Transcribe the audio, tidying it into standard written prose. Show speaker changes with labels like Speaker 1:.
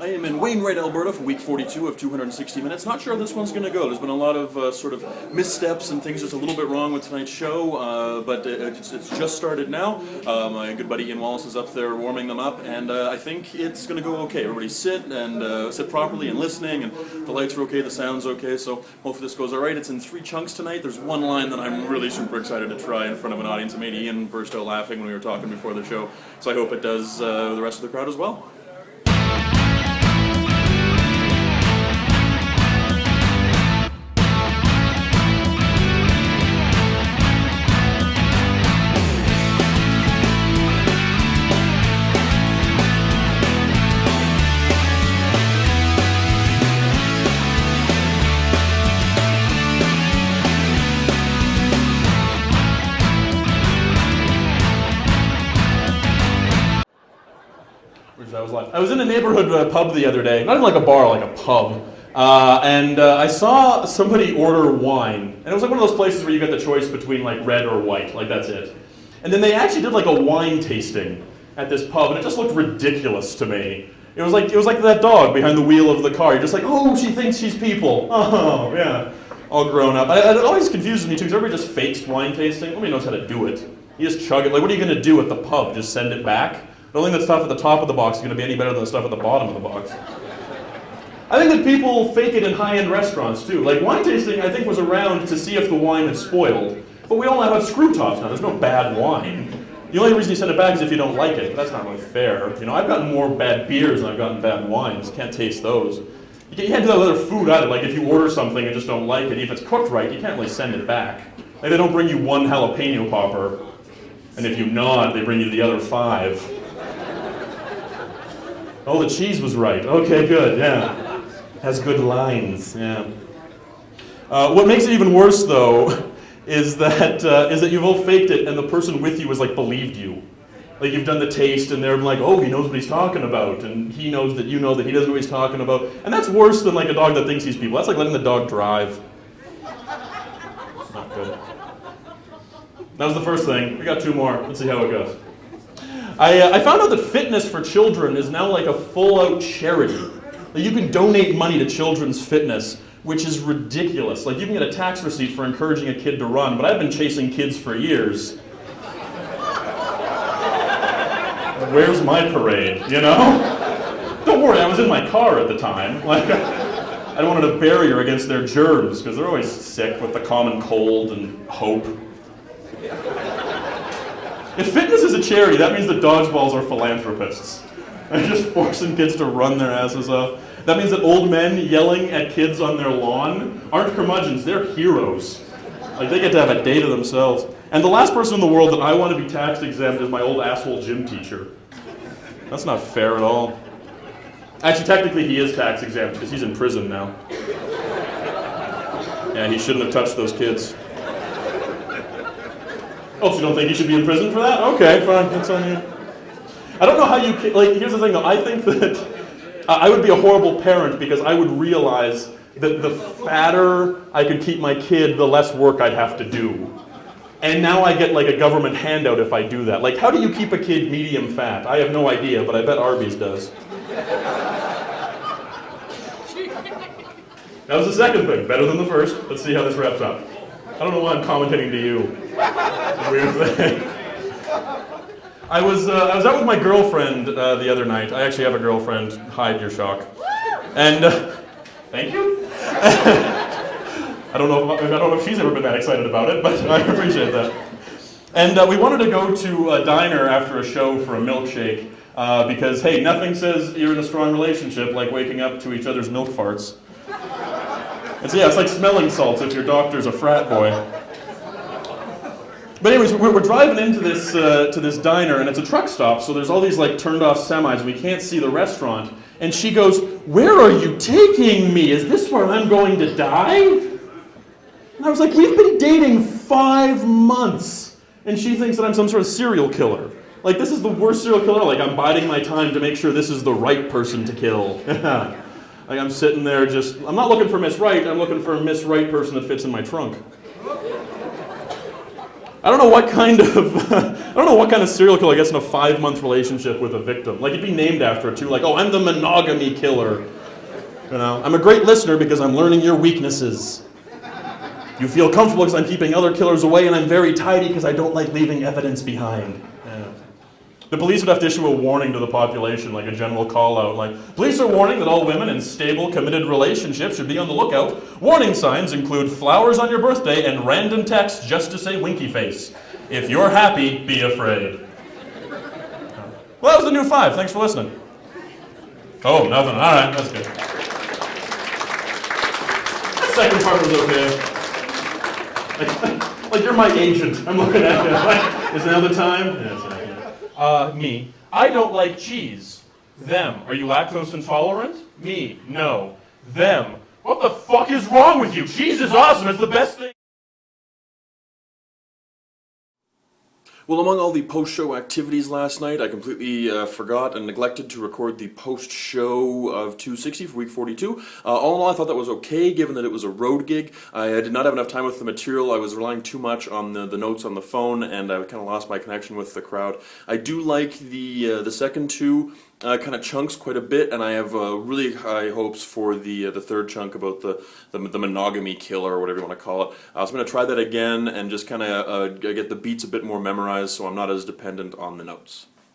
Speaker 1: I am in Wainwright, Alberta for week 42 of 260 minutes. Not sure how this one's going to go. There's been a lot of sort of missteps and things just a little bit wrong with tonight's show, but it's just started now. My good buddy Ian Wallace is up there warming them up, and I think it's going to go okay. Everybody sit and sit properly and listening, and the lights are okay, the sound's okay, so hopefully this goes all right. It's in 3 chunks tonight. There's one line that I'm really super excited to try in front of an audience, and made Ian burst out laughing when we were talking before the show, so I hope it does the rest of the crowd as well. I was in a neighborhood pub the other day, not even like a bar, like a pub, and I saw somebody order wine, and it was like one of those places where you get the choice between like red or white, like that's it. And then they actually did like a wine tasting at this pub, and it just looked ridiculous to me. It was like that dog behind the wheel of the car. You're just like, oh, she thinks she's people. Oh, yeah, all grown up. It always confuses me too, because everybody just fakes wine tasting. Nobody knows how to do it. You just chug it. Like, what are you going to do at the pub? Just send it back? The only thing that stuff at the top of the box is going to be any better than the stuff at the bottom of the box. I think that people fake it in high-end restaurants too. Like wine tasting, I think, was around to see if the wine had spoiled. But we all have screw tops now. There's no bad wine. The only reason you send it back is if you don't like it. But that's not really fair. You know, I've gotten more bad beers than I've gotten bad wines. Can't taste those. You can't do that with other food either. Like if you order something and just don't like it, if it's cooked right, you can't really send it back. Like they don't bring you 1 jalapeno popper, and if you nod, they bring you the other 5. Oh, the cheese was right. Okay, good, yeah. Has good lines, yeah. What makes it even worse, though, is that you've all faked it and the person with you has, like, believed you. Like, you've done the taste and they're like, oh, he knows what he's talking about, and he knows that you know that he doesn't know what he's talking about. And that's worse than, like, a dog that thinks he's people. That's like letting the dog drive. Not good. That was the first thing. We got 2 more. Let's see how it goes. I found out that fitness for children is now like a full-out charity. Like you can donate money to children's fitness, which is ridiculous. Like you can get a tax receipt for encouraging a kid to run, but I've been chasing kids for years. Where's my parade, you know? Don't worry, I was in my car at the time. Like I wanted a barrier against their germs, because they're always sick with the common cold and hope. If fitness is a charity, that means that dodgeballs are philanthropists. They're just forcing kids to run their asses off. That means that old men yelling at kids on their lawn aren't curmudgeons, they're heroes. Like they get to have a day to themselves. And the last person in the world that I want to be tax exempt is my old asshole gym teacher. That's not fair at all. Actually, technically he is tax exempt because he's in prison now. Yeah, he shouldn't have touched those kids. Oh, so you don't think he should be in prison for that? Okay, fine, that's on you. I don't know how you, like, here's the thing though, I think that I would be a horrible parent because I would realize that the fatter I could keep my kid, the less work I'd have to do. And now I get like a government handout if I do that. Like, how do you keep a kid medium fat? I have no idea, but I bet Arby's does. That was the second thing, better than the first. Let's see how this wraps up. I don't know why I'm commentating to you. Weird thing. I was out with my girlfriend the other night. I actually have a girlfriend. Hide your shock. And thank you. I don't know if she's ever been that excited about it, but I appreciate that. And we wanted to go to a diner after a show for a milkshake because hey, nothing says you're in a strong relationship like waking up to each other's milk farts. And so yeah, it's like smelling salts if your doctor's a frat boy. But anyways, we're driving into this diner, and it's a truck stop, so there's all these like turned off semis, and we can't see the restaurant. And she goes, "Where are you taking me? Is this where I'm going to die?" And I was like, "We've been dating 5 months, and she thinks that I'm some sort of serial killer. Like, this is the worst serial killer. Like, I'm biding my time to make sure this is the right person to kill." Like, I'm sitting there just, I'm not looking for Miss Right, I'm looking for a Miss Right person that fits in my trunk. I don't know what kind of I don't know what kind of serial killer gets in a 5-month relationship with a victim. Like, it'd be named after it too. Like, oh, I'm the monogamy killer. You know, I'm a great listener because I'm learning your weaknesses. You feel comfortable because I'm keeping other killers away, and I'm very tidy because I don't like leaving evidence behind. Yeah. The police would have to issue a warning to the population, like a general call-out, like, police are warning that all women in stable, committed relationships should be on the lookout. Warning signs include flowers on your birthday and random texts just to say winky face. If you're happy, be afraid. Well, that was the new 5. Thanks for listening. Oh, nothing. All right, that's good. The second part was okay. Like, you're my agent. I'm looking at you. Like, is now the time? Yeah, it's me. I don't like cheese. Them. Are you lactose intolerant? Me. No. Them. What the fuck is wrong with you? Cheese is awesome. It's the best thing.
Speaker 2: Well, among all the post-show activities last night, I completely forgot and neglected to record the post-show of 260 for week 42. All in all, I thought that was okay, given that it was a road gig. I did not have enough time with the material. I was relying too much on the notes on the phone, and I kind of lost my connection with the crowd. I do like the second two kind of chunks quite a bit, and I have really high hopes for the third chunk about the monogamy killer, or whatever you want to call it. So I'm going to try that again and just kind of get the beats a bit more memorized, so I'm not as dependent on the notes.